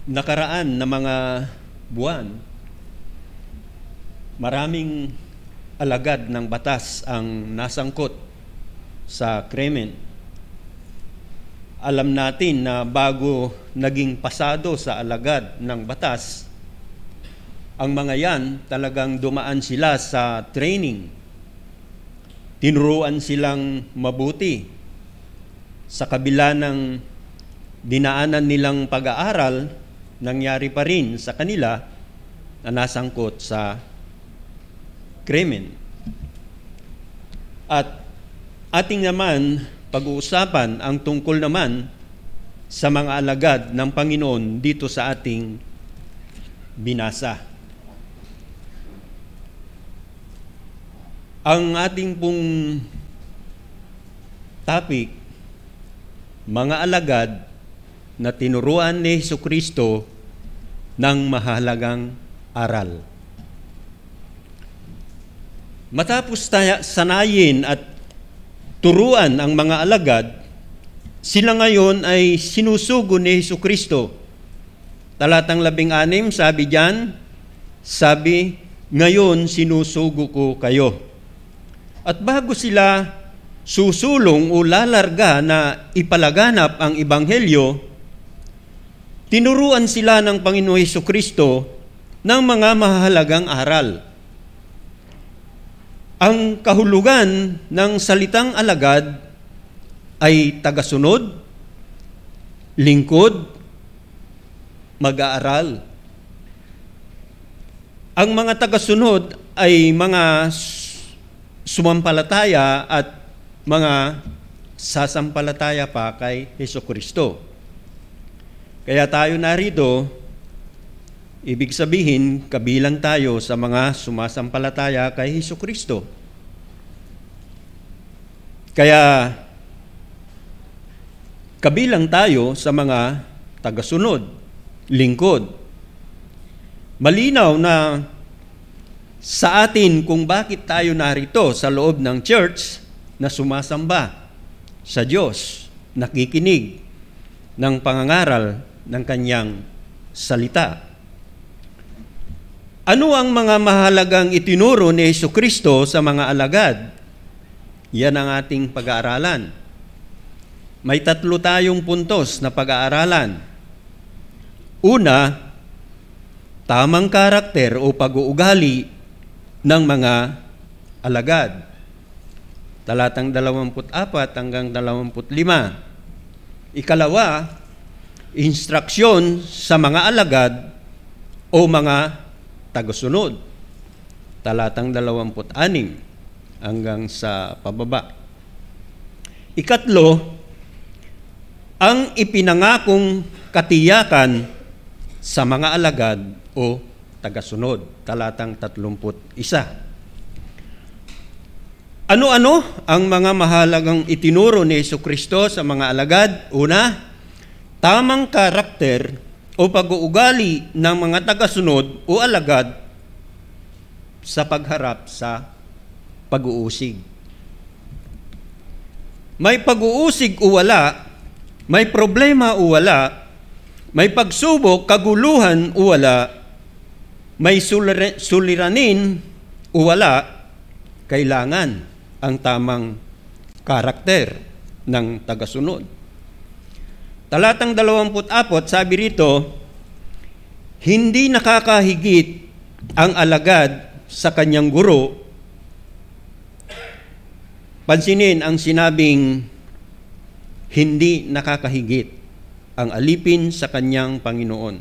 nakaraan na mga buwan, maraming alagad ng batas ang nasangkot sa krimen. Alam natin na bago naging pasado sa alagad ng batas, ang mga yan talagang dumaan sila sa training. Tinuruan silang mabuti. Sa kabila ng dinaanan nilang pag-aaral, nangyari pa rin sa kanila na nasangkot sa krimen. At ating naman pag-uusapan ang tungkol naman sa mga alagad ng Panginoon dito sa ating binasa. Ang ating pong topic, mga alagad na tinuruan ni Jesucristo ng mahalagang aral. Matapos sanayin at turuan ang mga alagad, sila ngayon ay sinusugo ni Jesucristo. Talatang 16, sabi diyan, ngayon sinusugo ko kayo. At bago sila susulong o lalarga na ipalaganap ang Ebanghelyo, tinuruan sila ng Panginoong Jesucristo ng mga mahalagang aral. Ang kahulugan ng salitang alagad ay tagasunod, lingkod, mag-aaral. Ang mga tagasunod ay mga sumampalataya at mga sasampalataya pa kay Jesucristo. Kaya tayo narito, ibig sabihin, kabilang tayo sa mga sumasampalataya kay Jesucristo. Kaya, kabilang tayo sa mga tagasunod, lingkod. Malinaw na sa atin kung bakit tayo narito sa loob ng church na sumasamba sa Diyos, nakikinig ng pangangaral ng Kanyang salita. Ano ang mga mahalagang itinuro ni Jesucristo sa mga alagad? Yan ang ating pag-aaralan. May 3 tayong puntos na pag-aaralan. Una, tamang karakter o pag-uugali ng mga alagad. Talatang 24 hanggang 25. Ikalawa, instruksyon sa mga alagad o mga tagasunod. Talatang 26 hanggang sa pababa. Ikatlo, ang ipinangakong katiyakan sa mga alagad o tagasunod. Talatang 31. Ano-ano ang mga mahalagang itinuro ni Jesucristo sa mga alagad? Una, tamang karakter o pag-uugali ng mga tagasunod o alagad sa pagharap sa pag-uusig. May pag-uusig o wala, may problema o wala, may pagsubok, kaguluhan o wala, may suliranin o wala, kailangan ang tamang karakter ng tagasunod. Talatang 24, sabi rito, hindi nakakahigit ang alagad sa kanyang guro. Pansinin ang sinabing hindi nakakahigit ang alipin sa kanyang Panginoon.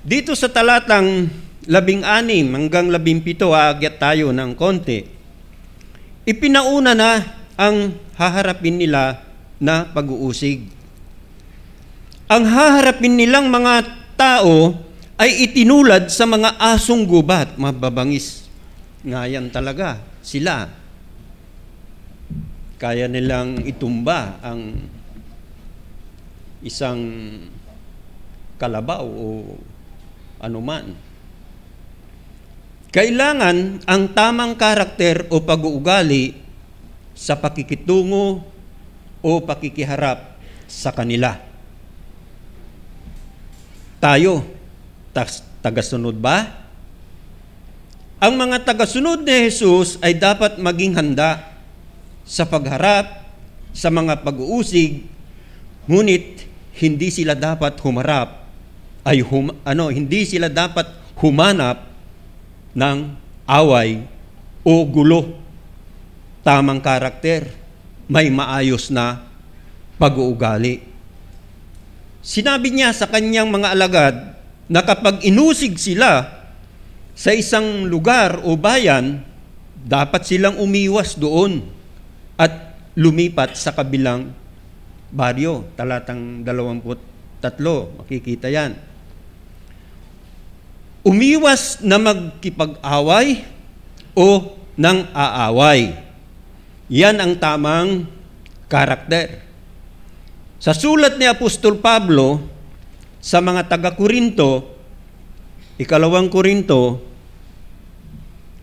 Dito sa talatang 16 hanggang 17, aagyat tayo ng konti. Ipinauna na ang haharapin nila na pag-uusig. Ang haharapin nilang mga tao ay itinulad sa mga asong gubat, mababangis. Ngayon talaga sila. Kaya nilang itumba ang isang kalabaw o anuman. Kailangan ang tamang karakter o pag-uugali sa pakikitungo o pakikiharap sa kanila. tayo, tagasunod ba? Ang mga tagasunod ni Jesus ay dapat maging handa sa pagharap sa mga pag-uusig, ngunit hindi sila dapat hindi sila dapat humanap ng away o gulo. Tamang karakter, may maayos na pag-uugali. Sinabi niya sa kanyang mga alagad na kapag inusig sila sa isang lugar o bayan, dapat silang umiwas doon at lumipat sa kabilang baryo. Talatang 23, makikita yan. Umiwas na magkipag-away o nang aaway. Yan ang tamang karakter. Sa sulat ni Apostol Pablo sa mga taga-Korinto, 2 Korinto,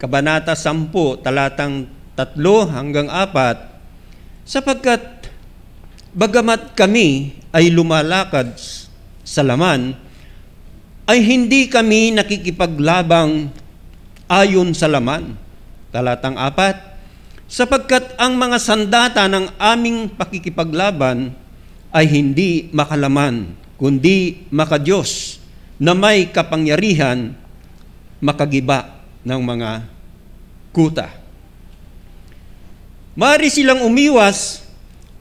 Kabanata 10, talatang 3 hanggang 4, sapagkat bagamat kami ay lumalakad sa laman, ay hindi kami nakikipaglabang ayon sa laman. Talatang 4, sapagkat ang mga sandata ng aming pakikipaglaban ay hindi makalaman, kundi makadiyos, na may kapangyarihan makagiba ng mga kuta. Maaari silang umiwas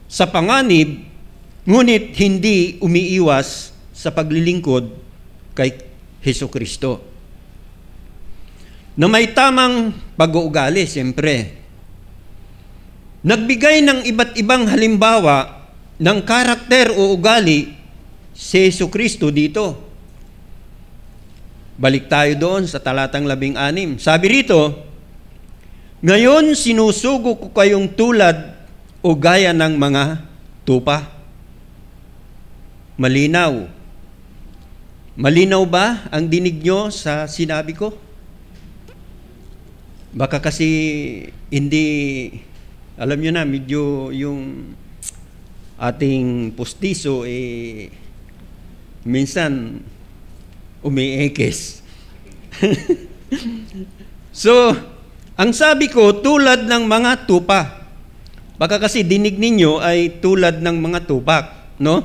sa panganib, ngunit hindi umiiwas sa paglilingkod kay Hesukristo. Na may tamang pag-uugali, siyempre. Nagbigay ng iba't ibang halimbawa ng karakter o ugali si Hesukristo dito. Balik tayo doon sa talatang 16. Sabi rito, ngayon sinusugo ko kayong tulad o gaya ng mga tupa. Malinaw. Malinaw ba ang dinig nyo sa sinabi ko? Baka kasi hindi, alam nyo na, medyo yung ating pustiso minsan umiekes. So, ang sabi ko, tulad ng mga tupa. Baka kasi dinig ninyo ay tulad ng mga tupak, no?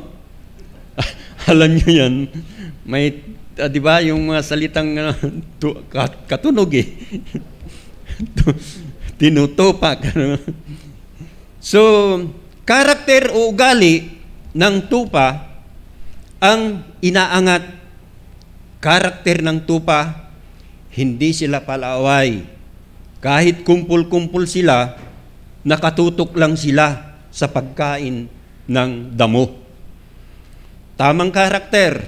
Alam nyo yan. May, di ba, yung mga salitang katunog tinutupak. So, karakter o ugali ng tupa ang inaangat. Karakter ng tupa, hindi sila palaaway. Kahit kumpul-kumpul sila, nakatutok lang sila sa pagkain ng damo. Tamang karakter,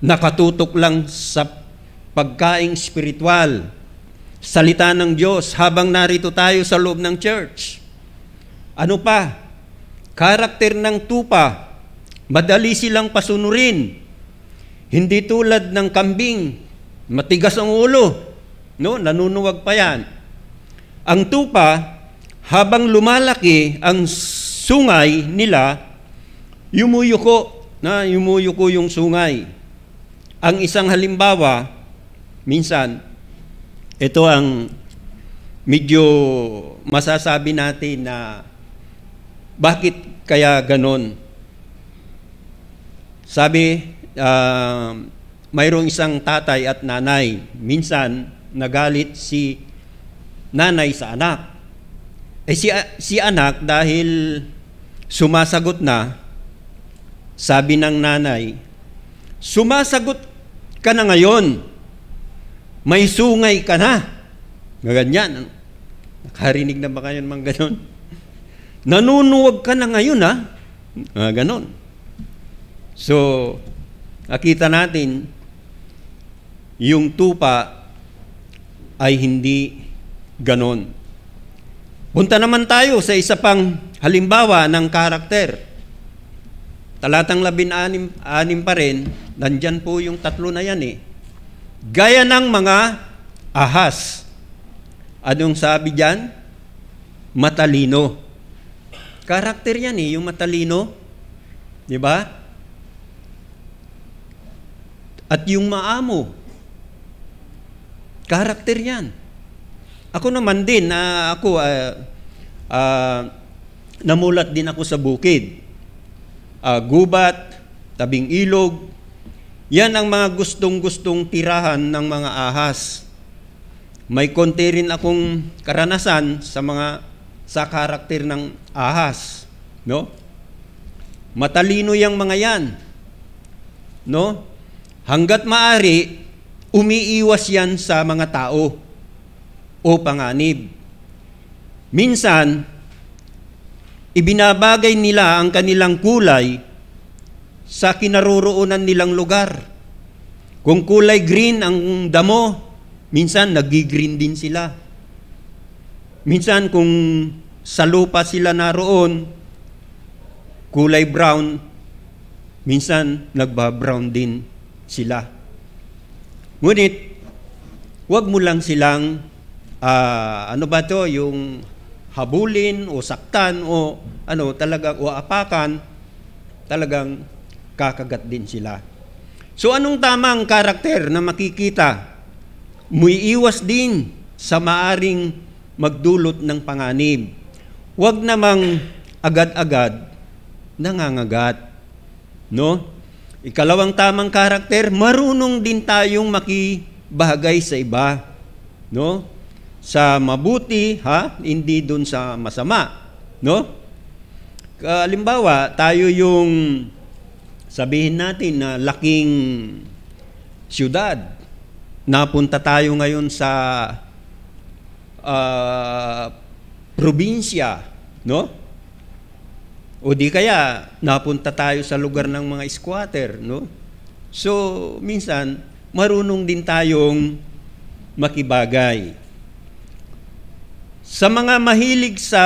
nakatutok lang sa pagkaing spiritual, salita ng Diyos habang narito tayo sa loob ng church. Ano pa? Karakter ng tupa, madali silang pasunurin. Hindi tulad ng kambing, matigas ang ulo, no? Nanunuwag pa yan. Ang tupa, habang lumalaki ang sungay nila, yumuyuko yung sungay. Ang isang halimbawa, minsan, ito ang medyo masasabi natin na bakit kaya ganon. Sabi, mayroong isang tatay at nanay. Minsan, nagalit si nanay sa anak. Si anak, dahil sumasagot na, sabi ng nanay, sumasagot ka na ngayon, may sungay ka na. Ganyan. Nakarinig na ba kayo naman ganon? Nanunuwag ka na ngayon, ha? Ganon. So, nakita natin, yung tupa ay hindi ganon. Punta naman tayo sa isa pang halimbawa ng karakter. Talatang 16 pa rin, nandyan po yung tatlo na yan Gaya ng mga ahas. Anong sabi dyan? Matalino. Karakter yan yung matalino. Di ba? at yung maamo. Karakter yan. Ako naman din, namulat din ako sa bukid. Gubat, tabing ilog. Yan ang mga gustong-gustong tirahan ng mga ahas. May konti rin akong karanasan sa karakter ng ahas, no? Matalino yang mga yan, no? Hanggat maaari, umiiwas yan sa mga tao o panganib. Minsan, ibinabagay nila ang kanilang kulay sa kinaroroonan nilang lugar. Kung kulay green ang damo, minsan nag-green din sila. Minsan kung sa lupa sila naroon, kulay brown, minsan nagba-brown din sila. Ngunit, wag mo lang silang, yung habulin o saktan o o apakan, talagang kakagat din sila. So anong tamang karakter na makikita? Muiiwas din sa maaring magdulot ng panganib. Huwag namang agad-agad nangangagat. No? Ikalawang tamang karakter, marunong din tayong makibahagay sa iba. No? Sa mabuti, hindi dun sa masama. No? Halimbawa, tayo yung sabihin natin na laking siyudad. Napunta tayo ngayon sa probinsya, no? O di kaya napunta tayo sa lugar ng mga squatter, no? So, minsan marunong din tayong makibagay. Sa mga mahilig sa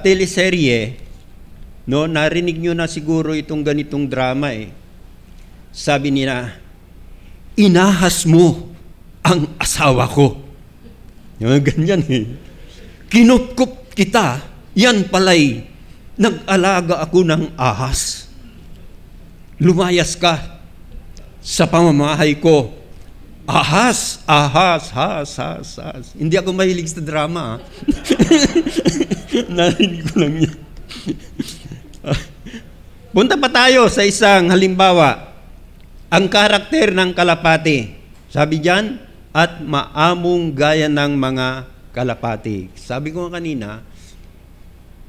teleserye, no, narinig nyo na siguro itong ganitong drama eh. Sabi nila, inahas mo ang asawa ko. Yung ganyan eh. Kinupkup kita, yan pala'y nag-alaga ako ng ahas. Lumayas ka sa pamamahay ko. Ahas, ahas, has. Hindi ako mahilig sa drama. Narinig ko lang yan. Punta pa tayo sa isang halimbawa. Ang karakter ng kalapati. Sabi diyan, at maamong gaya ng mga kalapati. Sabi ko kanina,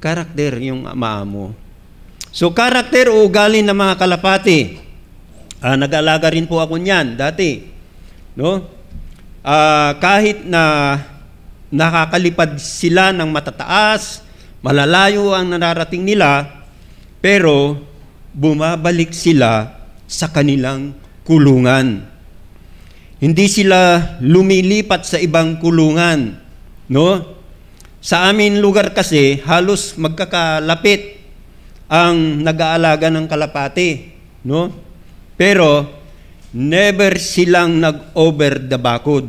karakter yung maamo. So karakter o ugali ng mga kalapati. Nag-alaga rin po ako niyan dati. No? Kahit na nakakalipad sila ng matataas, malalayo ang nararating nila, pero bumabalik sila sa kanilang kulungan. Hindi sila lumilipat sa ibang kulungan, no? Sa amin lugar kasi halos magkakalapit ang nag-aalaga ng kalapati, no? Pero never silang nag-over the bakod.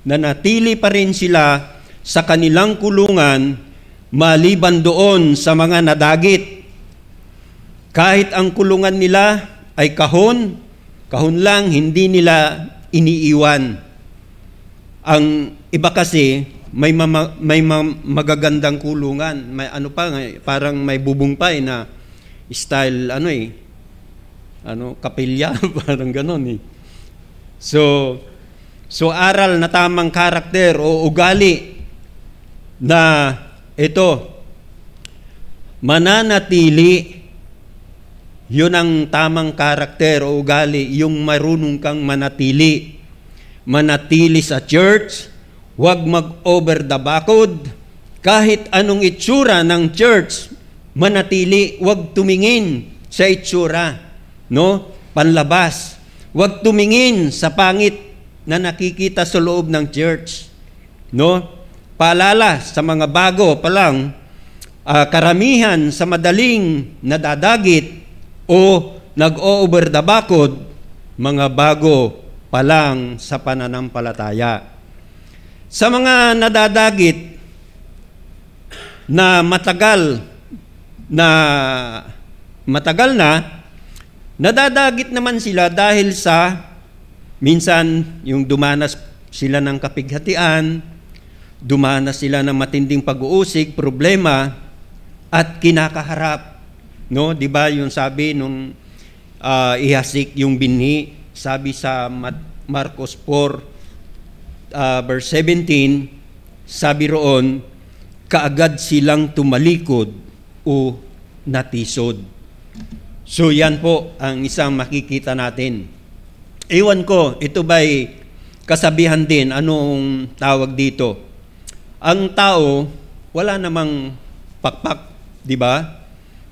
Nanatili pa rin sila sa kanilang kulungan maliban doon sa mga nadagit. Kahit ang kulungan nila ay kahon lang, hindi nila iniiwan. Ang iba kasi, may magagandang kulungan. May parang may bubong pa na style, kapilya, parang ganon eh. So aral na tamang karakter o ugali na ito, mananatili. Yun ang tamang karakter o ugali, yung marunong kang manatili. Manatili sa church, huwag mag-over the bakod. Kahit anong itsura ng church, manatili, huwag tumingin sa itsura, no? Panlabas. Huwag tumingin sa pangit na nakikita sa loob ng church, no? Paalala sa mga bago pa lang, karamihan sa madaling nadadagit o nag-over the bakod, mga bago pa lang sa pananampalataya. Sa mga nadadagit na matagal na Nadadagit naman sila dahil sa minsan yung dumanas sila ng kapighatian, dumanas sila ng matinding pag-uusig, problema, at kinakaharap. No? Di ba yung sabi nung ihasik yung binhi, sabi sa Marcos 4, verse 17, sabi roon, kaagad silang tumalikod o natisod. So yan po ang isang makikita natin. Ewan ko, ito ba'y kasabihan din? Anong tawag dito? Ang tao, wala namang pakpak, di ba?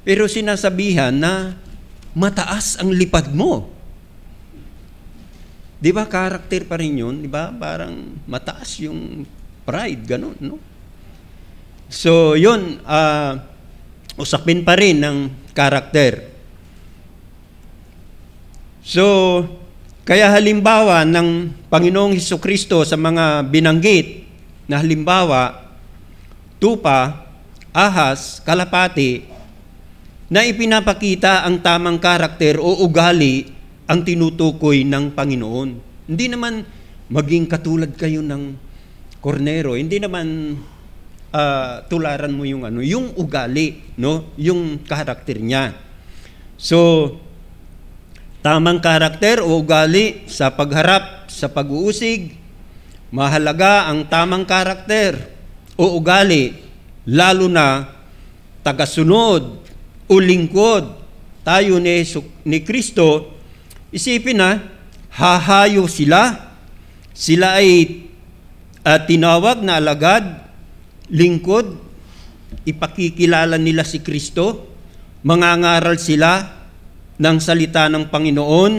Pero sinasabihan na mataas ang lipad mo. Di ba, karakter pa rin yun? Di ba? Parang mataas yung pride, ganun, no? So, yun, usapin pa rin ng karakter. So, kaya halimbawa ng Panginoong Hesukristo sa mga binanggit na halimbawa, tupa, ahas, kalapati, na ipinapakita ang tamang karakter o ugali ang tinutukoy ng Panginoon. Hindi naman maging katulad kayo ng kornero, hindi naman tularan mo yung yung ugali, no? Yung karakter niya. So, tamang karakter o ugali sa pagharap sa pag-uusig, mahalaga ang tamang karakter o ugali, lalo na tagasunod o lingkod tayo ni Kristo. Isipin na, hahayo sila. Sila ay tinawag na alagad, lingkod, ipakikilala nila si Kristo, mangangaral sila ng salita ng Panginoon.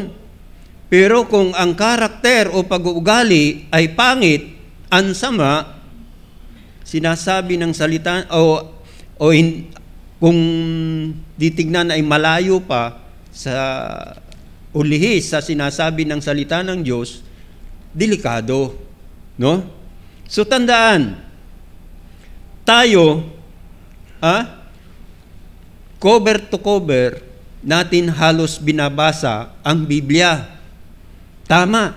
Pero kung ang karakter o pag-uugali ay pangit, ansama, sinasabi ng salita kung titignan ay malayo pa sa ulihis sa sinasabi ng salita ng Diyos, delikado, no? So tandaan, tayo cover to cover natin halos binabasa ang Biblia. Tama.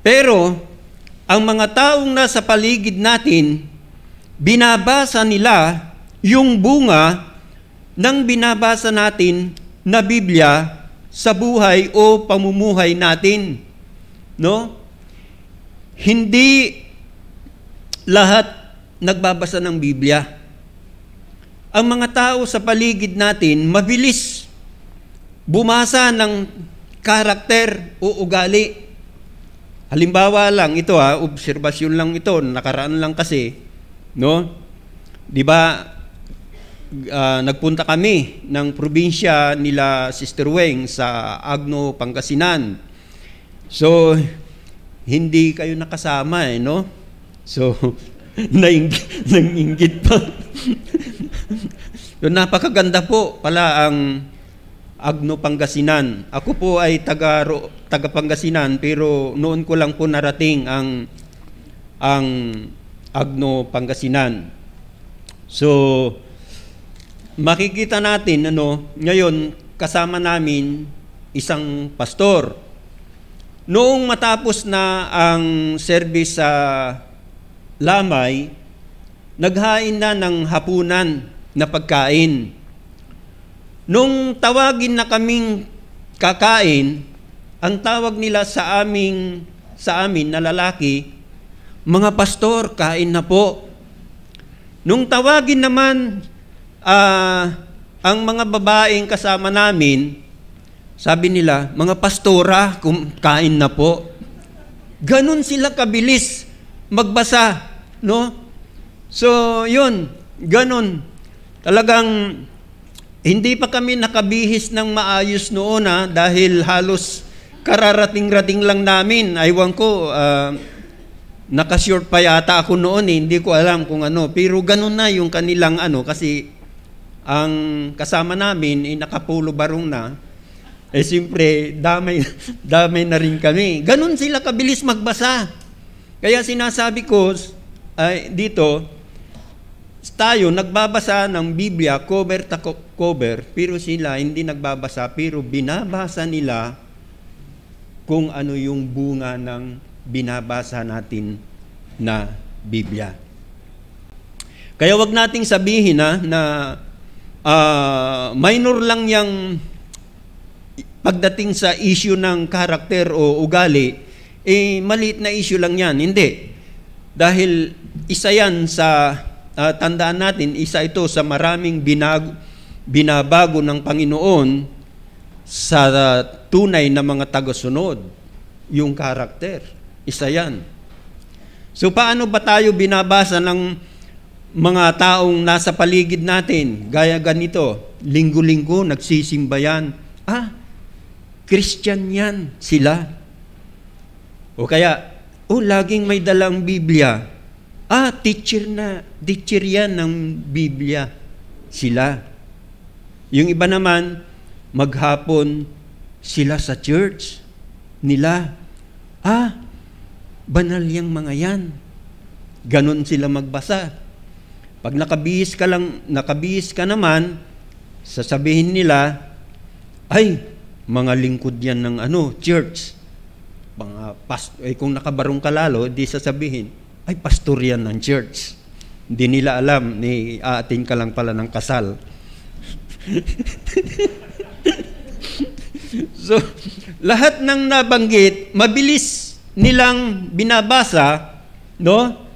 Pero, ang mga taong nasa paligid natin, binabasa nila yung bunga ng binabasa natin na Biblia sa buhay o pamumuhay natin. No? Hindi lahat nagbabasa ng Biblia. Ang mga tao sa paligid natin, mabilis bumasa ng karakter o ugali. Halimbawa lang, ito obserbasyon lang ito, nakaraan lang kasi, no? Di ba, nagpunta kami ng probinsya nila Sister Weng sa Agno, Pangasinan. So, hindi kayo nakasama no? So, nainggit pa. So, napakaganda po pala ang Agno, Pangasinan. Ako po ay taga Pangasinan, pero noon ko lang po narating ang Agno, Pangasinan. So, makikita natin, ngayon, kasama namin isang pastor. Noong matapos na ang service sa Lamay, naghain na ng hapunan na pagkain. Nung tawagin na kaming kakain, ang tawag nila sa amin na lalaki, mga pastor, kain na po. Nung tawagin naman ang mga babaeng kasama namin, sabi nila, mga pastora, kain na po. Ganon sila kabilis magbasa, no? So, yun, ganon. Talagang hindi pa kami nakabihis ng maayos noon dahil halos kararating-rating lang namin. Aywan ko, nakashort pa yata ako noon hindi ko alam kung ano. Pero ganun na yung kanilang kasi ang kasama namin nakapulo barong na. Siyempre, damay na rin kami. Ganun sila kabilis magbasa. Kaya sinasabi ko dito, tayo nagbabasa ng Biblia cover cover, pero sila hindi nagbabasa, pero binabasa nila kung ano yung bunga ng binabasa natin na Biblia. Kaya wag nating sabihin na minor lang yung pagdating sa issue ng karakter o ugali, maliit na issue lang yan. Hindi. Dahil isa yan sa, tandaan natin, isa ito sa maraming binabago ng Panginoon sa tunay na mga tagasunod, yung karakter. Isa yan. So paano ba tayo binabasa ng mga taong nasa paligid natin? Gaya ganito, linggo-linggo nagsisimba yan. Christian yan sila. O kaya, laging may dalang Biblia. Teacher yan ng Biblia sila. Yung iba naman, maghapon sila sa church nila. Banal yang mga yan. Ganon sila magbasa. Pag nakabihis ka naman, sasabihin nila, mga lingkod yan ng church. Kung nakabarong ka lalo, di sasabihin, pastor yan ng church. Hindi nila alam, aatin ka lang pala ng kasal. So, lahat ng nabanggit, mabilis nilang binabasa,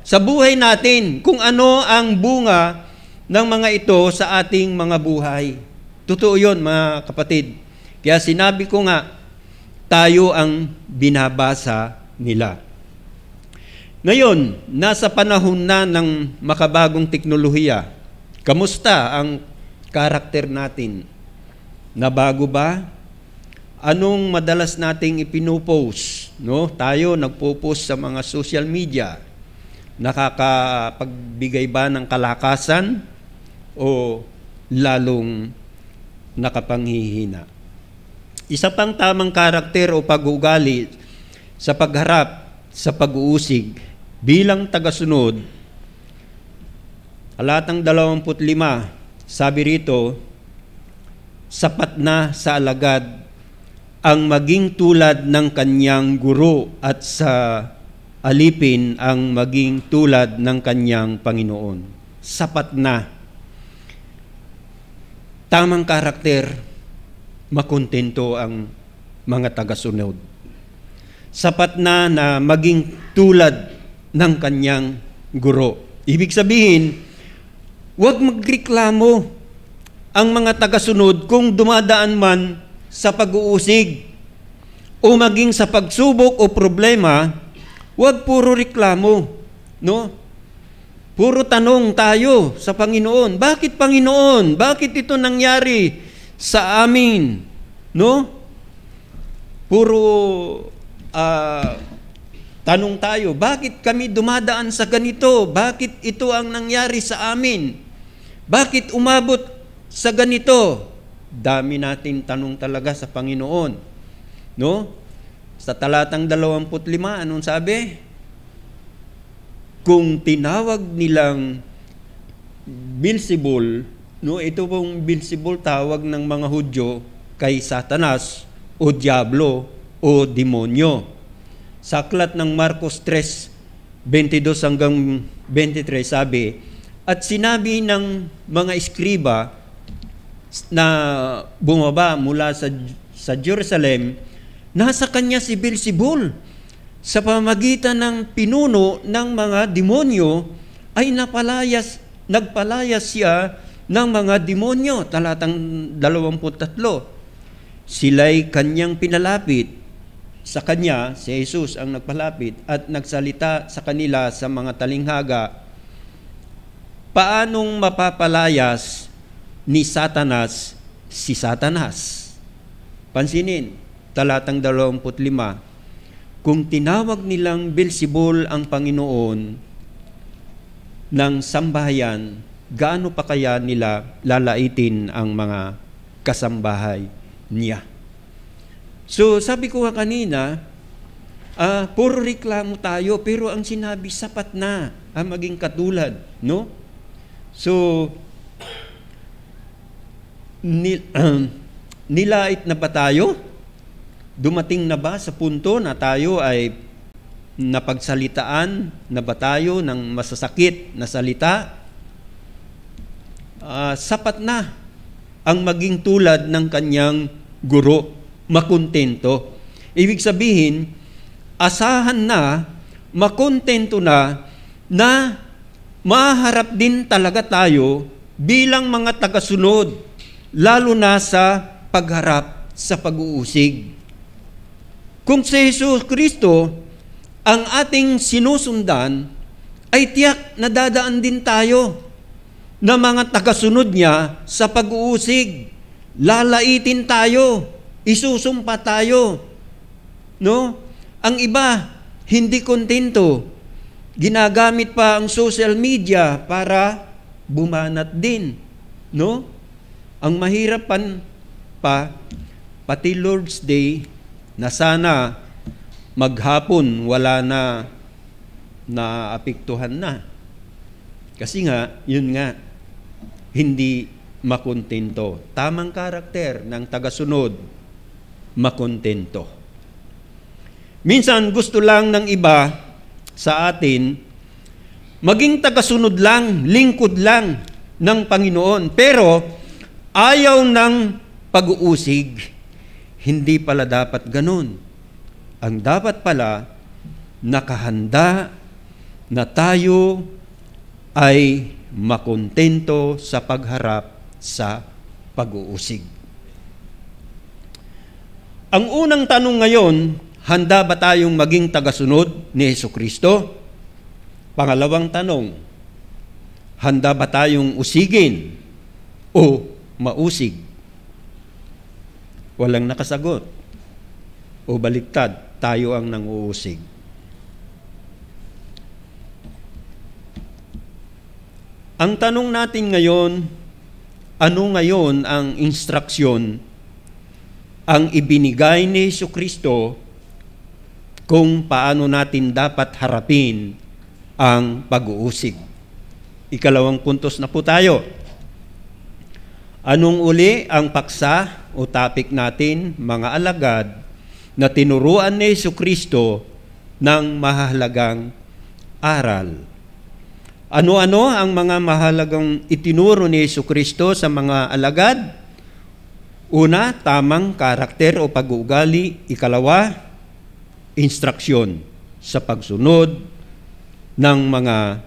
sa buhay natin, kung ano ang bunga ng mga ito sa ating mga buhay. Totoo yun, mga kapatid. Kaya sinabi ko nga, tayo ang binabasa nila. Ngayon, nasa panahon na ng makabagong teknolohiya. Kamusta ang karakter natin? Nabago ba? Anong madalas nating ipinupost? Tayo nagpo-post sa mga social media. Nakakapagbigay ba ng kalakasan o lalong nakapanghihina? Isa pang tamang karakter o pag-uugali sa pagharap sa pag-uusig bilang tagasunod, talatang 25, sabi rito, sapat na sa alagad ang maging tulad ng kanyang guro at sa alipin ang maging tulad ng kanyang Panginoon. Sapat na. Tamang karakter, makontento ang mga tagasunod. Sapat na maging tulad ng kanyang guro. Ibig sabihin, huwag magreklamo ang mga tagasunod kung dumadaan man sa pag-uusig o maging sa pagsubok o problema, huwag puro reklamo, Puro tanong tayo sa Panginoon. Bakit, Panginoon? Bakit ito nangyari sa amin? Puro tanong tayo, bakit kami dumadaan sa ganito? Bakit ito ang nangyari sa amin? Bakit umabot sa ganito? Dami natin tanong talaga sa Panginoon. Sa talatang 25, anong sabi? Kung tinawag nilang Beelzebul, ito pong Beelzebul tawag ng mga Hudyo kay Satanas o Diablo o demonyo. Sa aklat ng Marcos 3:22 hanggang 23 sabi, at sinabi ng mga eskriba na bumaba mula sa Jerusalem, nasa kanya si Beelzebul. Sa pamamagitan ng pinuno ng mga demonyo ay nagpalayas siya ng mga demonyo. Talatang 23. Sila'y kanyang pinalapit. Sa kanya, si Jesus ang nagpalapit at nagsalita sa kanila sa mga talinghaga, paanong mapapalayas ni Satanas si Satanas? Pansinin, talatang 25. Kung tinawag nilang Beelzebul ang Panginoon ng sambahayan, gaano pa kaya nila lalaitin ang mga kasambahay niya? So, sabi ko kanina, puro reklamo tayo, pero ang sinabi, sapat na ang maging katulad, So, nilait na ba tayo? Dumating na ba sa punto na tayo ay napagsalitaan na ba tayo ng masasakit na salita? Sapat na ang maging tulad ng kanyang guro, makontento. Ibig sabihin, asahan na, makontento na maharap din talaga tayo bilang mga tagasunod, lalo na sa pagharap sa pag-uusig. Kung si Jesus Kristo ang ating sinusundan, ay tiyak na dadaan din tayo na mga tagasunod niya sa pag-uusig. Lalaitin tayo, isusumpa tayo. No? Ang iba, hindi kontento. Ginagamit pa ang social media para bumanat din. No? Ang mahirap pati Lord's Day, na sana maghapon wala na naapektuhan na. Kasi nga, yun nga, hindi makontento. Tamang karakter ng tagasunod, makontento. Minsan gusto lang ng iba sa atin maging tagasunod lang, lingkod lang ng Panginoon, pero ayaw ng pag-uusig. Hindi pala dapat ganun. Ang dapat pala, nakahanda na tayo ay makontento sa pagharap sa pag-uusig. Ang unang tanong ngayon, handa ba tayong maging tagasunod ni Jesucristo? Pangalawang tanong, handa ba tayong usigin o mausig? Walang nakasagot. O baliktad, tayo ang nanguusig. Ang tanong natin ngayon, ano ngayon ang instruksyon ang ibinigay ni Jesucristo kung paano natin dapat harapin ang pag-uusig? Ikalawang puntos na po tayo. Anong uli ang paksa o topic natin, mga alagad, na tinuruan ni Jesucristo ng mahalagang aral? Ano-ano ang mga mahalagang itinuro ni Jesucristo sa mga alagad? Una, tamang karakter o pag-uugali. Ikalawa, instruksyon sa pagsunod ng mga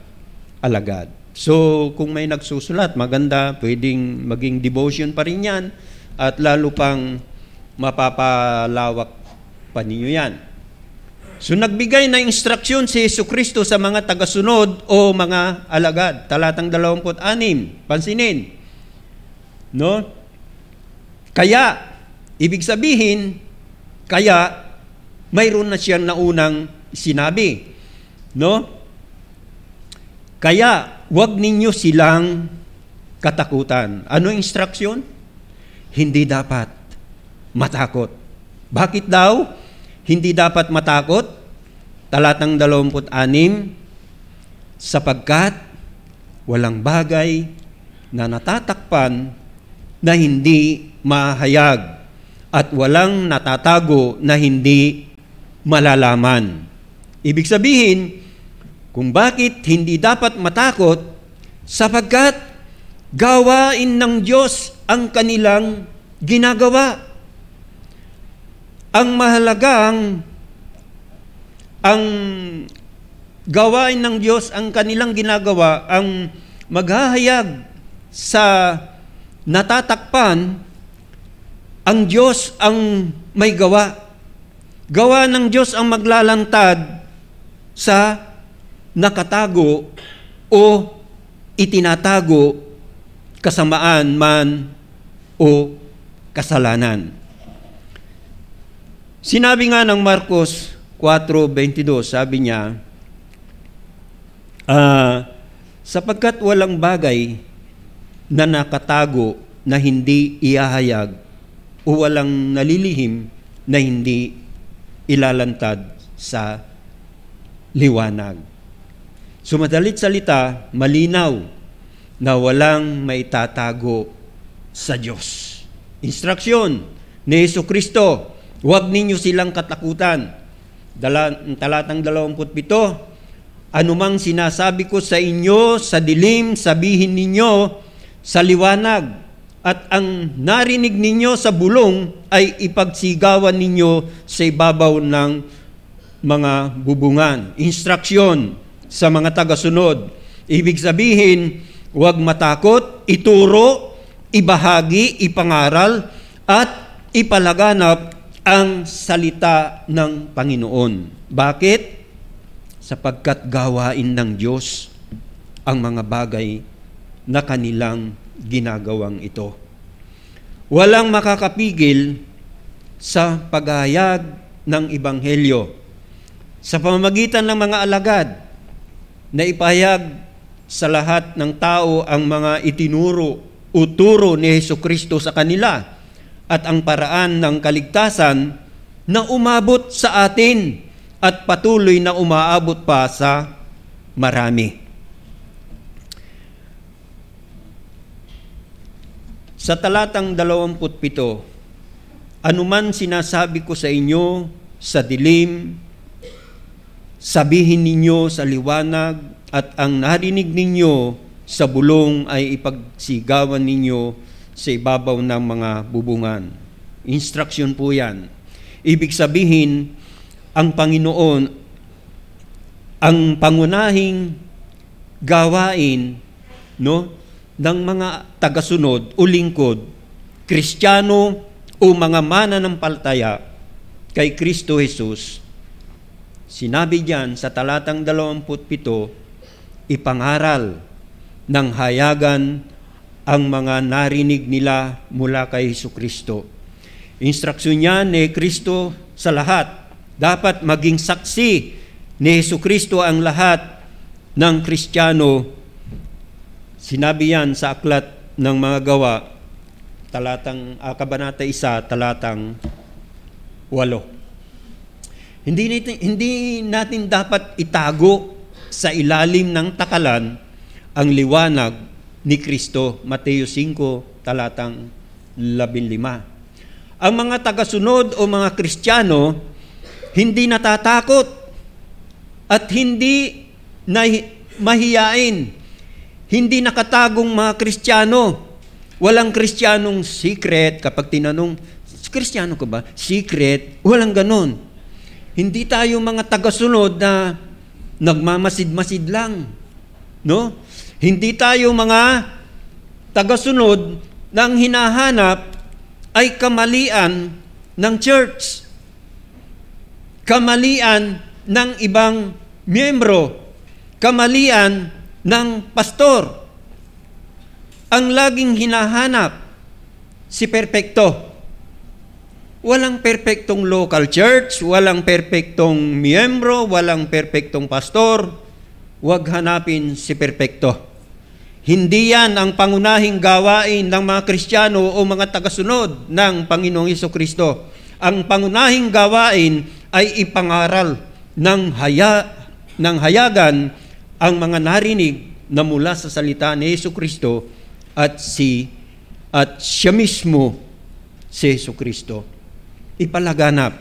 alagad. So, kung may nagsusulat, maganda, pwedeng maging devotion pa rin yan at lalo pang mapapalawak pa ninyo yan. So, nagbigay na instruksyon si Jesucristo sa mga tagasunod o mga alagad. Talatang 26, pansinin. No? Kaya, ibig sabihin, kaya mayroon na siyang naunang sinabi. No? Kaya, huwag ninyo silang katakutan. Ano instruksyon? Hindi dapat matakot. Bakit daw hindi dapat matakot? Talatang 26, sapagkat walang bagay na natatakpan na hindi mahayag at walang natatago na hindi malalaman. Ibig sabihin, kung bakit hindi dapat matakot, sapagkat gawain ng Diyos ang kanilang ginagawa. Ang mahalagang, ang gawain ng Diyos ang kanilang ginagawa, ang maghahayag sa natatakpan, ang Diyos ang may gawa. Gawa ng Diyos ang maglalantad sa nakatago o itinatago, kasamaan man o kasalanan. Sinabi nga ng Marcos 4:22, sabi niya, sapagkat walang bagay na nakatago na hindi iahayag o walang nalilihim na hindi ilalantad sa liwanag. So madalit salita, malinaw na walang maitatago sa Diyos. Instruksyon ni Jesucristo, huwag ninyo silang katakutan. Talatang 27, anumang sinasabi ko sa inyo sa dilim, sabihin ninyo sa liwanag, at ang narinig ninyo sa bulong ay ipagsigawan ninyo sa ibabaw ng mga bubungan. Instruksyon sa mga tagasunod. Ibig sabihin, huwag matakot, ituro, ibahagi, ipangaral, at ipalaganap ang salita ng Panginoon. Bakit? Sapagkat gawain ng Diyos ang mga bagay na kanilang ginagawang ito. Walang makakapigil sa paghahayag ng Ebanghelyo sa pamamagitan ng mga alagad na ipahayag sa lahat ng tao ang mga itinuro o turo ni Jesucristo sa kanila at ang paraan ng kaligtasan na umabot sa atin at patuloy na umaabot pa sa marami. Sa talatang 27, anuman sinasabi ko sa inyo sa dilim, sabihin ninyo sa liwanag, at ang narinig ninyo sa bulong ay ipagsigawan ninyo sa ibabaw ng mga bubungan. Instruction po yan. Ibig sabihin, ang Panginoon, ang pangunahing gawain, ng mga tagasunod o lingkod, Kristiyano o mga mananampalataya kay Kristo Jesus, sinabi diyan sa talatang 27, ipangaral ng hayagan ang mga narinig nila mula kay Jesucristo. Instruksyon niya ni Kristo sa lahat. Dapat maging saksi ni Jesucristo ang lahat ng Kristiyano. Sinabi yan sa aklat ng mga gawa, kabanata 1, talatang 8. Hindi natin dapat itago sa ilalim ng takalan ang liwanag ni Kristo. Mateo 5, talatang 15. Ang mga tagasunod o mga Kristiyano hindi natatakot at hindi mahiyain. Hindi nakatagong mga Kristiyano. Walang Kristiyanong secret. Kapag tinanong, Kristiyano ka ba? Secret. Walang ganon. Hindi tayo mga tagasunod na nagmamasid-masid lang. No? Hindi tayo mga tagasunod na ang hinahanap ay kamalian ng church. Kamalian ng ibang miyembro. Kamalian ng pastor. Ang laging hinahanap, si perpekto. Walang perpektong local church, walang perpektong miyembro, walang perpektong pastor. Huwag hanapin si perpekto. Hindi yan ang pangunahing gawain ng mga Kristiyano o mga tagasunod ng Panginoong Jesucristo. Ang pangunahing gawain ay ipangaral ng hayagan ang mga narinig na mula sa salita ni Jesucristo at siya mismo si Jesucristo. Ipalaganap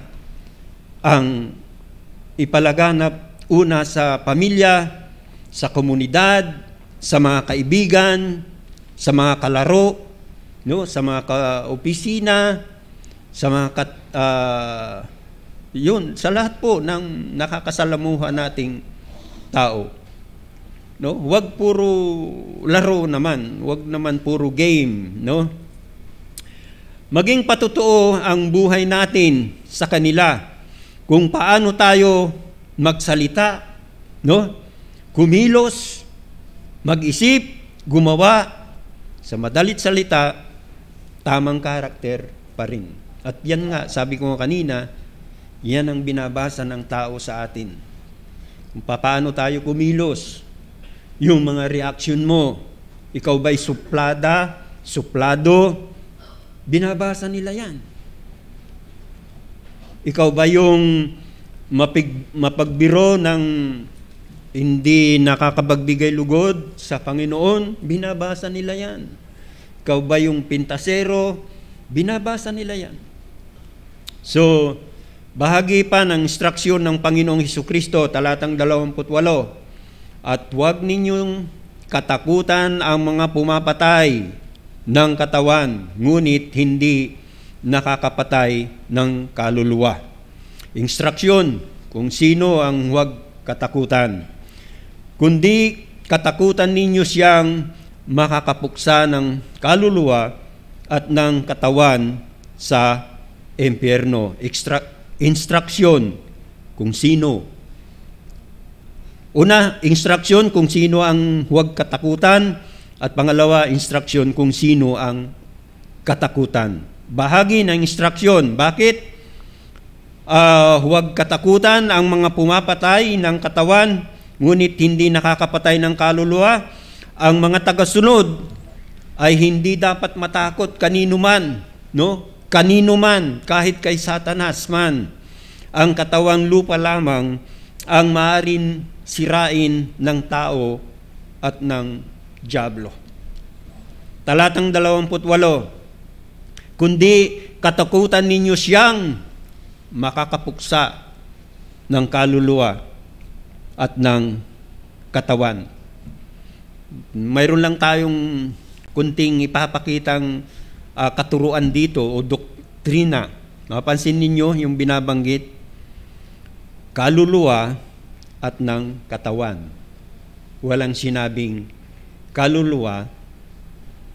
una sa pamilya, sa komunidad, sa mga kaibigan, sa mga kalaro, sa mga kaopisina, sa mga sa lahat po ng nakakasalamuha nating tao. Huwag puro laro naman, huwag naman puro game, Maging patotoo ang buhay natin sa kanila kung paano tayo magsalita, kumilos, mag-isip, gumawa, sa madalit salita, tamang karakter pa rin. At yan nga, sabi ko kanina, yan ang binabasa ng tao sa atin. Kung paano tayo kumilos, yung mga reaction mo, ikaw ba'y suplado, binabasa nila yan. Ikaw ba yung mapagbiro ng hindi nakakapagbigay lugod sa Panginoon? Binabasa nila yan. ikaw ba yung pintasero? Binabasa nila yan. So, bahagi pa ng instruksyon ng Panginoong Hesukristo, talatang 28, at huwag ninyong katakutan ang mga pumapatay ng katawan, ngunit hindi nakakapatay ng kaluluwa. Instruksyon kung sino ang huwag katakutan. Kundi katakutan ninyo siyang makakapuksa ng kaluluwa at ng katawan sa impyerno. Instruksyon kung sino. Una, instruksyon kung sino ang huwag katakutan, at pangalawa, instruksyon kung sino ang katakutan. Bahagi ng instruksyon. Bakit? Huwag katakutan ang mga pumapatay ng katawan, ngunit hindi nakakapatay ng kaluluwa. Ang mga tagasunod ay hindi dapat matakot kanino man, no? Kanino man, kahit kay Satanas man. Ang katawang lupa lamang ang maaaring sirain ng tao at ng dyablo. Talatang 28, kundi katakutan ninyo siyang makakapuksa ng kaluluwa at ng katawan. Mayroon lang tayong kunting ipapakitang katuruan dito o doktrina. Napansin ninyo yung binabanggit, kaluluwa at ng katawan. Walang sinabing kaluluwa,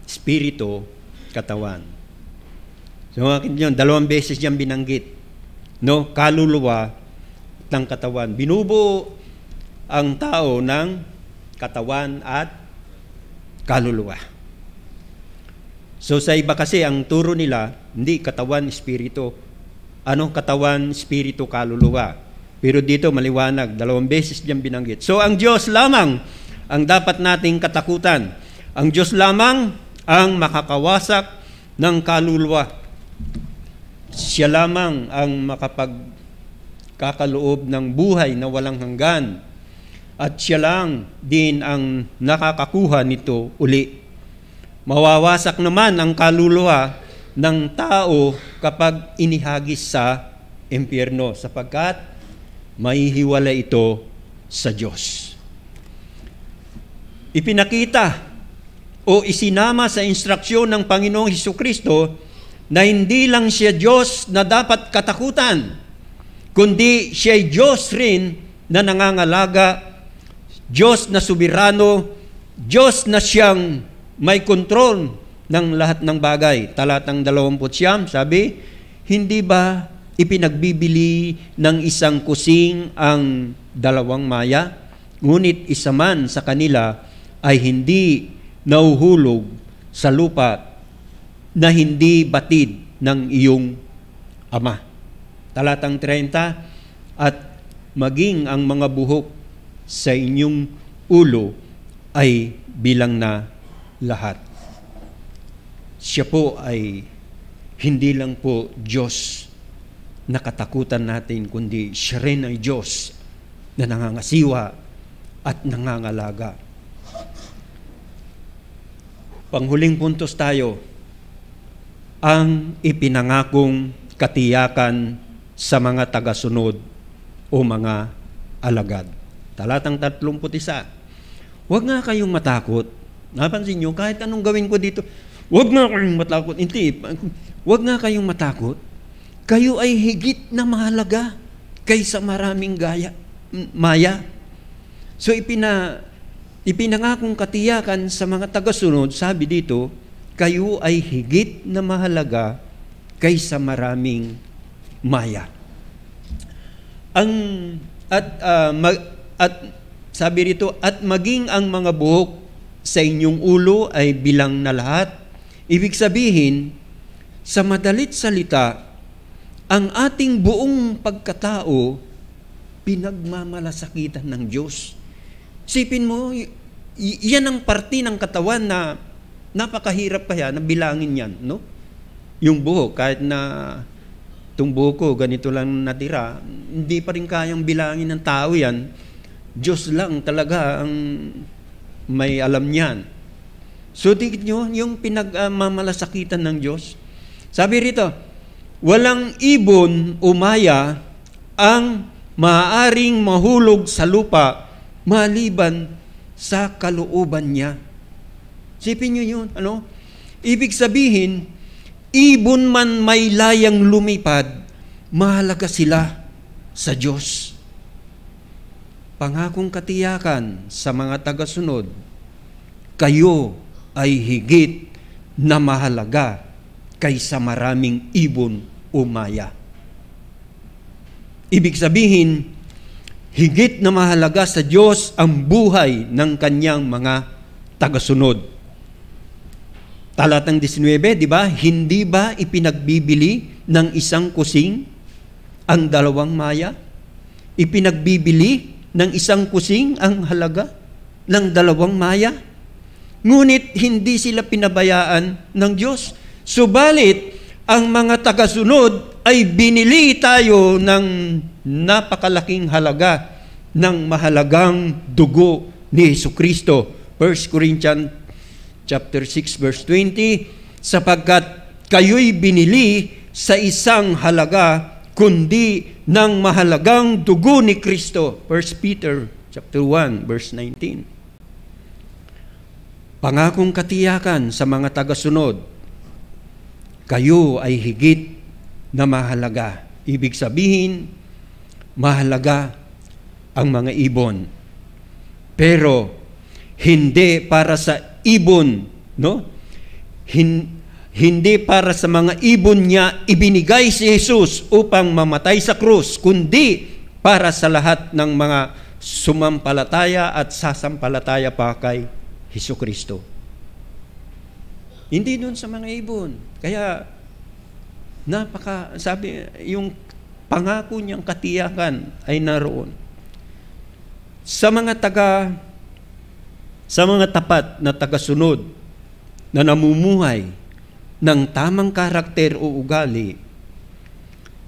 spirito, katawan. So yun, 2 beses yan binanggit. No, kaluluwa at ng katawan. Binubuo ang tao ng katawan at kaluluwa. So sa iba kasi ang turo nila, hindi katawan, espiritu. Ano katawan, espiritu, kaluluwa? Pero dito maliwanag, 2 beses diyan binanggit. So ang Diyos lamang ang dapat nating katakutan. Ang Diyos lamang ang makakawasak ng kaluluwa. Siya lamang ang makapagkakaloob ng buhay na walang hanggan. At siya lang din ang nakakakuha nito uli. Mawawasak naman ang kaluluwa ng tao kapag inihagis sa impyerno, sapagkat mahihiwala ito sa Diyos. Ipinakita o isinama sa instruksyon ng Panginoong Hesukristo na hindi lang siya Diyos na dapat katakutan, kundi siya ay Diyos rin na nangangalaga, Diyos na subirano, Diyos na siyang may kontrol ng lahat ng bagay. Talatang 29, sabi, hindi ba ipinagbibili ng isang kusing ang 2 maya? Ngunit isa man sa kanila ay hindi nauhulog sa lupa na hindi batid ng iyong ama. Talatang 30, at maging ang mga buhok sa inyong ulo ay bilang na lahat. Siya po ay hindi lang po Diyos na katakutan natin, kundi siya rin ay Diyos na nangangasiwa at nangangalaga. Panghuling puntos tayo, ang ipinangakong katiyakan sa mga tagasunod o mga alagad. Talatang 31, huwag nga kayong matakot. Napansin nyo, kahit anong gawin ko dito, huwag nga kayong matakot. Hindi, huwag nga kayong matakot. Kayo ay higit na mahalaga kaysa maraming maya. So ipinangakong katiyakan sa mga tagasunod, sabi dito, kayo ay higit na mahalaga kaysa maraming maya. At sabi rito, at maging ang mga buhok sa inyong ulo ay bilang na lahat. Ibig sabihin, sa madalit salita, ang ating buong pagkatao pinagmamalasakitan ng Diyos. Sipin mo, yan ang parte ng katawan na napakahirap kaya na bilangin yan, no? Yung buhok, kahit na itong buhok ko, ganito lang natira, hindi pa rin kayang bilangin ng tao yan. Diyos lang talaga ang may alam niyan. So, tigit nyo yung pinagmamalasakitan ng Diyos. Sabi rito, walang ibon o maya ang maaaring mahulog sa lupa maliban sa kalooban niya. Sipin nyo yun, ano? Ibig sabihin, ibon man may layang lumipad, mahalaga sila sa Diyos. Pangakong katiyakan sa mga tagasunod, kayo ay higit na mahalaga kaysa maraming ibon o maya. Ibig sabihin, higit na mahalaga sa Diyos ang buhay ng kanyang mga tagasunod. Talatang 19, di ba? Hindi ba ipinagbibili ng isang kusing ang dalawang maya? Ipinagbibili ng isang kusing ang halaga ng dalawang maya? Ngunit hindi sila pinabayaan ng Diyos. Subalit, ang mga tagasunod ay binili tayo ng napakalaking halaga ng mahalagang dugo ni Jesucristo. 1 Corinthians chapter 6 verse 20, sapagkat kayo'y binili sa isang halaga kundi ng mahalagang dugo ni Kristo. 1 Peter chapter 1 verse 19. Pangakong katiyakan sa mga tagasunod, kayo ay higit na mahalaga. Ibig sabihin, mahalaga ang mga ibon. Pero hindi para sa ibon, no? Hindi para sa mga ibon niya ibinigay si Jesus upang mamatay sa krus, kundi para sa lahat ng mga sumampalataya at sasampalataya pa kay Jesucristo. Hindi doon sa mga ibon. Kaya sabi, yung pangako niyang katiyakan ay naroon. Sa mga tapat na tagasunod na namumuhay ng tamang karakter o ugali,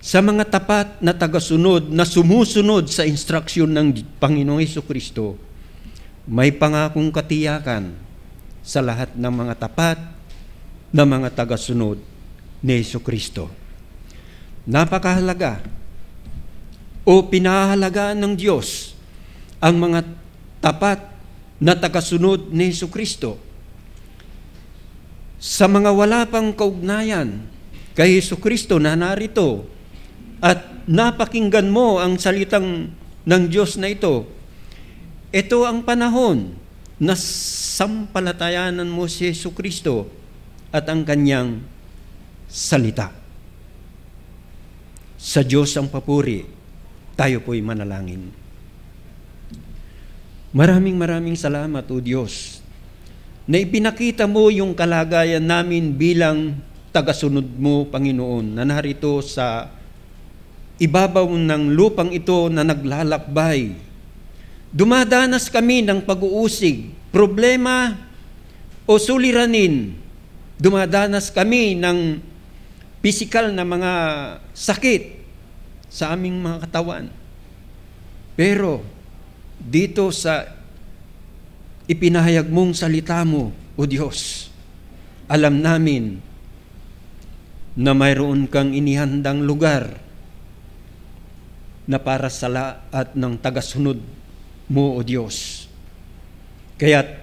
sa mga tapat na tagasunod na sumusunod sa instruksyon ng Panginoong Jesucristo, may pangakong katiyakan sa lahat ng mga tapat na mga tagasunod ni Jesucristo. Napakahalaga o pinahalagaan ng Diyos ang mga tapat na tagasunod ni Jesucristo. Sa mga wala pang kaugnayan kay Jesucristo na narito at napakinggan mo ang salitang ng Diyos na ito, ito ang panahon na sampalatayanan mo si Jesucristo at ang kanyang salita. Sa Diyos ang papuri, tayo po'y manalangin. Maraming salamat, O Diyos, na ipinakita mo yung kalagayan namin bilang tagasunod mo, Panginoon, na narito sa ibabaw ng lupang ito na naglalakbay. Dumadanas kami ng pag-uusig, problema o suliranin. Dumadanas kami ng pisikal na mga sakit sa aming mga katawan. Pero dito sa ipinahayag mong salita mo, O Diyos, alam namin na mayroon kang inihandang lugar na para sa lahat ng tagasunod mo, O Diyos. Kaya't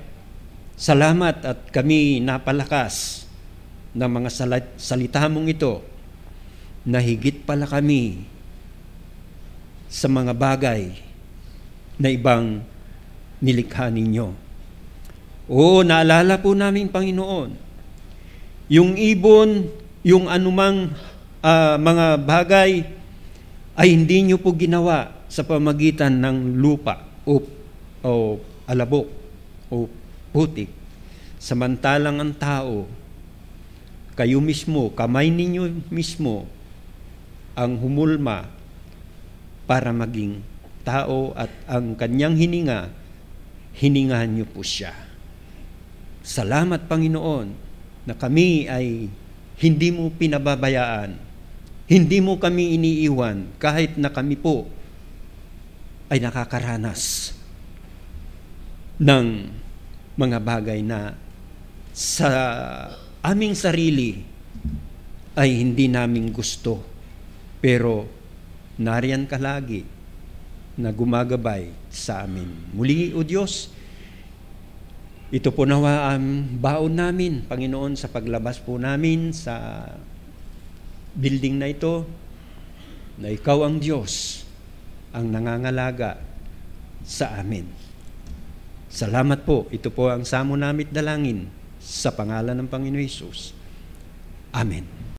salamat at kami napalakas ng mga salita mong ito na higit pala kami sa mga bagay na ibang nilikha ninyo. Oo, naalala po namin, Panginoon, yung ibon, yung anumang mga bagay ay hindi nyo po ginawa sa pamagitan ng lupa o alabok o putik. Samantalang ang tao, kayo mismo, kamay ninyo mismo, ang humulma para maging tao at ang kanyang hiningahan niyo po siya. Salamat, Panginoon, na kami ay hindi mo pinababayaan, hindi mo kami iniiwan kahit na kami po ay nakakaranas ng mga bagay na sa aming sarili ay hindi namin gusto. Pero nariyan ka lagi na gumagabay sa amin. Muli, O Diyos, ito po nawa ang baon namin, Panginoon, sa paglabas po namin sa building na ito, na Ikaw ang Diyos ang nangangalaga sa amin. Salamat po. Ito po ang samo namit dalangin sa pangalan ng Panginoon Hesus. Amen.